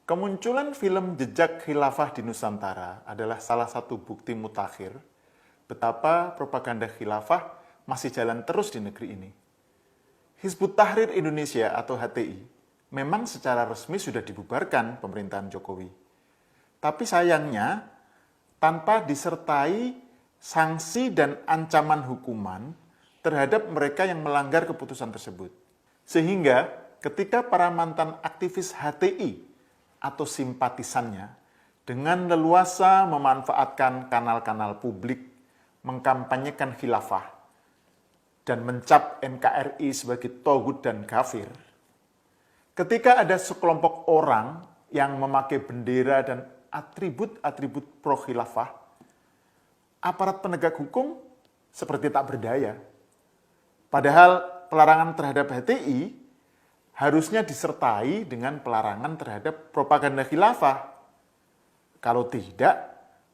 Kemunculan film Jejak Khilafah di Nusantara adalah salah satu bukti mutakhir betapa propaganda khilafah masih jalan terus di negeri ini. Hizbut Tahrir Indonesia atau HTI memang secara resmi sudah dibubarkan pemerintahan Jokowi. Tapi sayangnya, tanpa disertai sanksi dan ancaman hukuman terhadap mereka yang melanggar keputusan tersebut. Sehingga ketika para mantan aktivis HTI atau simpatisannya dengan leluasa memanfaatkan kanal-kanal publik mengkampanyekan khilafah dan mencap NKRI sebagai togut dan kafir, ketika ada sekelompok orang yang memakai bendera dan atribut-atribut pro-khilafah, aparat penegak hukum seperti tak berdaya. Padahal pelarangan terhadap HTI harusnya disertai dengan pelarangan terhadap propaganda khilafah. Kalau tidak,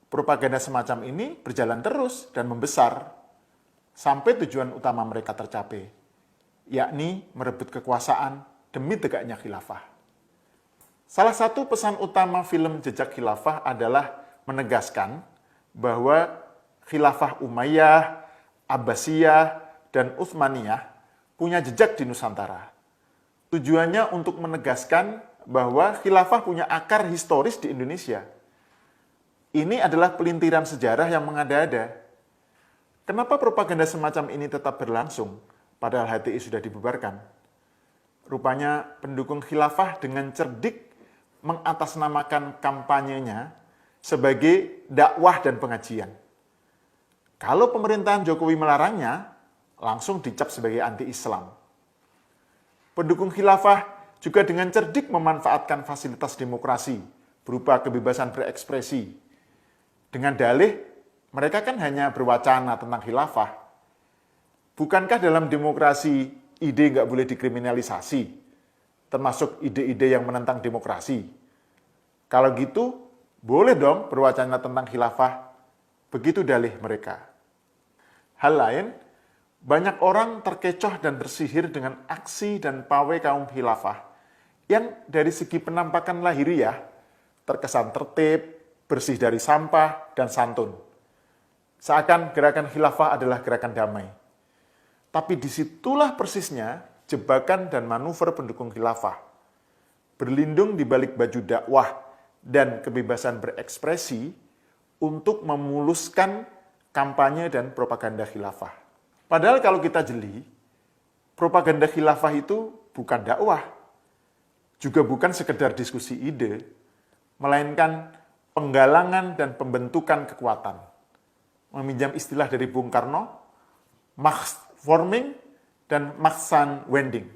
propaganda semacam ini berjalan terus dan membesar sampai tujuan utama mereka tercapai, yakni merebut kekuasaan demi tegaknya khilafah. Salah satu pesan utama film Jejak Khilafah adalah menegaskan bahwa khilafah Umayyah, Abbasiyah, dan Utsmaniyah punya jejak di Nusantara. Tujuannya untuk menegaskan bahwa khilafah punya akar historis di Indonesia. Ini adalah pelintiran sejarah yang mengada-ada. Kenapa propaganda semacam ini tetap berlangsung, padahal HTI sudah dibubarkan? Rupanya pendukung khilafah dengan cerdik mengatasnamakan kampanyenya sebagai dakwah dan pengajian. Kalau pemerintahan Jokowi melarangnya, langsung dicap sebagai anti-Islam. Pendukung khilafah juga dengan cerdik memanfaatkan fasilitas demokrasi berupa kebebasan berekspresi. Dengan dalih, mereka kan hanya berwacana tentang khilafah. Bukankah dalam demokrasi ide nggak boleh dikriminalisasi, termasuk ide-ide yang menentang demokrasi? Kalau gitu, boleh dong berwacana tentang khilafah. Begitu dalih mereka. Hal lain, banyak orang terkecoh dan tersihir dengan aksi dan pawai kaum khilafah yang dari segi penampakan lahiriah terkesan tertib, bersih dari sampah, dan santun. Seakan gerakan khilafah adalah gerakan damai. Tapi disitulah persisnya jebakan dan manuver pendukung khilafah. Berlindung di balik baju dakwah dan kebebasan berekspresi untuk memuluskan kampanye dan propaganda khilafah. Padahal kalau kita jeli, propaganda khilafah itu bukan dakwah, juga bukan sekedar diskusi ide, melainkan penggalangan dan pembentukan kekuatan. Meminjam istilah dari Bung Karno, Machtforming dan Machtsanwending,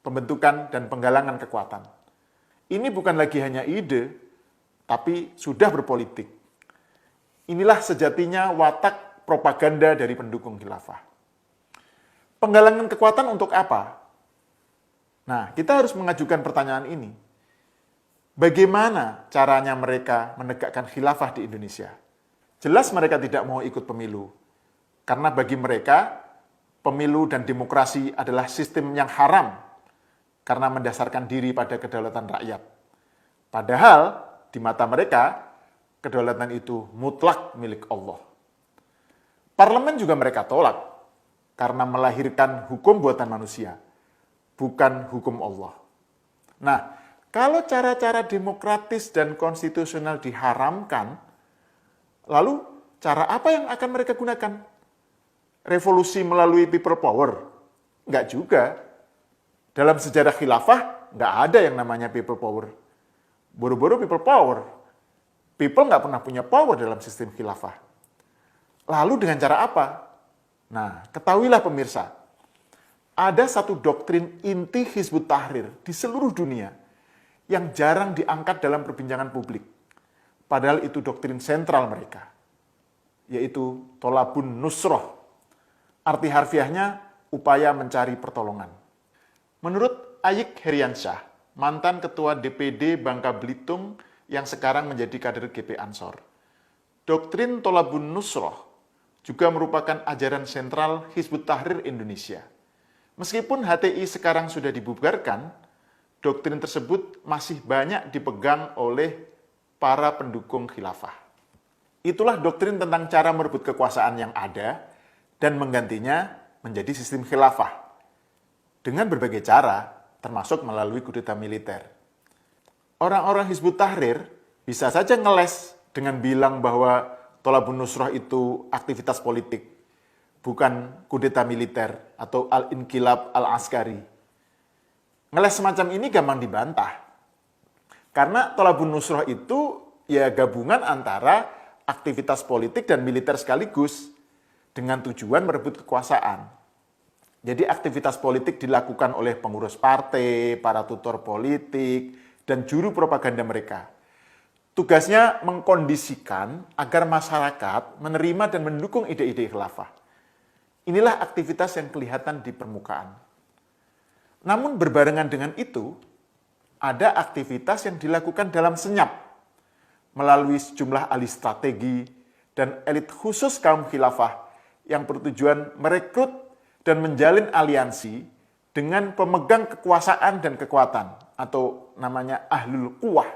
pembentukan dan penggalangan kekuatan. Ini bukan lagi hanya ide, tapi sudah berpolitik. Inilah sejatinya watak propaganda dari pendukung khilafah. Penggalangan kekuatan untuk apa? Nah, kita harus mengajukan pertanyaan ini. Bagaimana caranya mereka menegakkan khilafah di Indonesia? Jelas mereka tidak mau ikut pemilu. Karena bagi mereka, pemilu dan demokrasi adalah sistem yang haram karena mendasarkan diri pada kedaulatan rakyat. Padahal, di mata mereka, kedaulatan itu mutlak milik Allah. Parlemen juga mereka tolak karena melahirkan hukum buatan manusia, bukan hukum Allah. Nah, kalau cara-cara demokratis dan konstitusional diharamkan, lalu cara apa yang akan mereka gunakan? Revolusi melalui people power? Enggak juga. Dalam sejarah khilafah, enggak ada yang namanya people power. Buru-buru people power. People enggak pernah punya power dalam sistem khilafah. Lalu dengan cara apa? Nah, ketahuilah pemirsa, ada satu doktrin inti Hizbut Tahrir di seluruh dunia yang jarang diangkat dalam perbincangan publik. Padahal itu doktrin sentral mereka, yaitu Tolabun Nusroh. Arti harfiahnya, upaya mencari pertolongan. Menurut Ayik Heriansyah, mantan ketua DPD Bangka Belitung yang sekarang menjadi kader GP Ansor, doktrin Tolabun Nusroh juga merupakan ajaran sentral Hizbut Tahrir Indonesia. Meskipun HTI sekarang sudah dibubarkan, doktrin tersebut masih banyak dipegang oleh para pendukung khilafah. Itulah doktrin tentang cara merebut kekuasaan yang ada dan menggantinya menjadi sistem khilafah dengan berbagai cara, termasuk melalui kudeta militer. Orang-orang Hizbut Tahrir bisa saja ngeles dengan bilang bahwa Thalabun Nusrah itu aktivitas politik, bukan kudeta militer atau al-inqilab al-askari. Ngeles semacam ini gampang dibantah. Karena Thalabun Nusrah itu ya gabungan antara aktivitas politik dan militer sekaligus dengan tujuan merebut kekuasaan. Jadi aktivitas politik dilakukan oleh pengurus partai, para tutor politik, dan juru propaganda mereka. Tugasnya mengkondisikan agar masyarakat menerima dan mendukung ide-ide khilafah. Inilah aktivitas yang kelihatan di permukaan. Namun berbarengan dengan itu, ada aktivitas yang dilakukan dalam senyap melalui sejumlah ahli strategi dan elit khusus kaum khilafah yang bertujuan merekrut dan menjalin aliansi dengan pemegang kekuasaan dan kekuatan atau namanya ahlul quwah.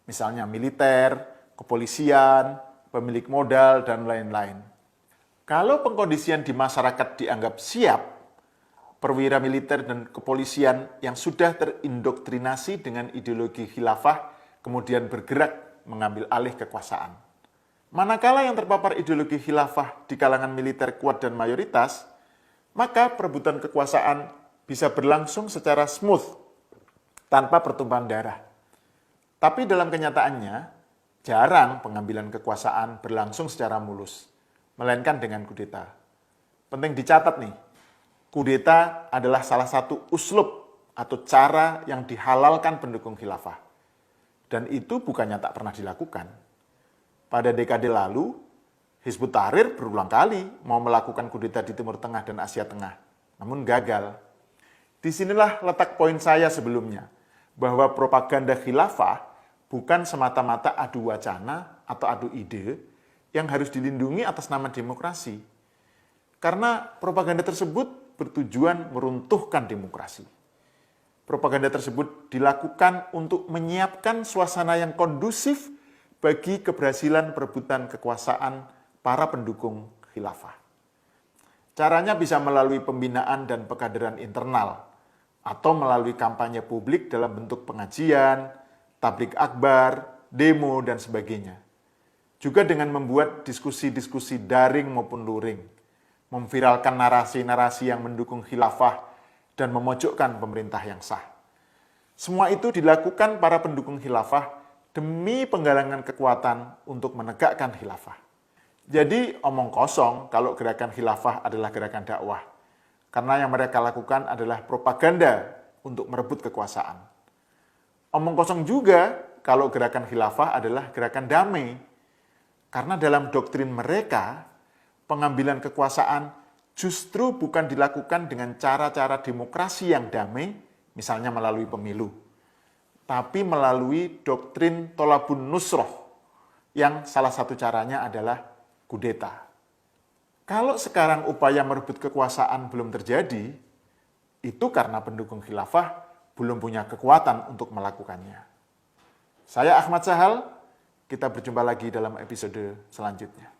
Misalnya militer, kepolisian, pemilik modal, dan lain-lain. Kalau pengkondisian di masyarakat dianggap siap, perwira militer dan kepolisian yang sudah terindoktrinasi dengan ideologi khilafah kemudian bergerak mengambil alih kekuasaan. Manakala yang terpapar ideologi khilafah di kalangan militer kuat dan mayoritas, maka perebutan kekuasaan bisa berlangsung secara smooth, tanpa pertumpahan darah. Tapi dalam kenyataannya, jarang pengambilan kekuasaan berlangsung secara mulus, melainkan dengan kudeta. Penting dicatat nih, kudeta adalah salah satu uslub atau cara yang dihalalkan pendukung khilafah. Dan itu bukannya tak pernah dilakukan. Pada dekade lalu, Hizbut Tahrir berulang kali mau melakukan kudeta di Timur Tengah dan Asia Tengah, namun gagal. Disinilah letak poin saya sebelumnya, bahwa propaganda khilafah bukan semata-mata adu wacana atau adu ide yang harus dilindungi atas nama demokrasi. Karena propaganda tersebut bertujuan meruntuhkan demokrasi. Propaganda tersebut dilakukan untuk menyiapkan suasana yang kondusif bagi keberhasilan perebutan kekuasaan para pendukung khilafah. Caranya bisa melalui pembinaan dan pekaderan internal, atau melalui kampanye publik dalam bentuk pengajian, tabligh akbar, demo, dan sebagainya. Juga dengan membuat diskusi-diskusi daring maupun luring, memviralkan narasi-narasi yang mendukung khilafah, dan memojokkan pemerintah yang sah. Semua itu dilakukan para pendukung khilafah demi penggalangan kekuatan untuk menegakkan khilafah. Jadi omong kosong kalau gerakan khilafah adalah gerakan dakwah, karena yang mereka lakukan adalah propaganda untuk merebut kekuasaan. Omong kosong juga kalau gerakan khilafah adalah gerakan damai, karena dalam doktrin mereka, pengambilan kekuasaan justru bukan dilakukan dengan cara-cara demokrasi yang damai, misalnya melalui pemilu, tapi melalui doktrin Thalabun Nusrah, yang salah satu caranya adalah kudeta. Kalau sekarang upaya merebut kekuasaan belum terjadi, itu karena pendukung khilafah belum punya kekuatan untuk melakukannya. Saya Ahmad Sahal, kita berjumpa lagi dalam episode selanjutnya.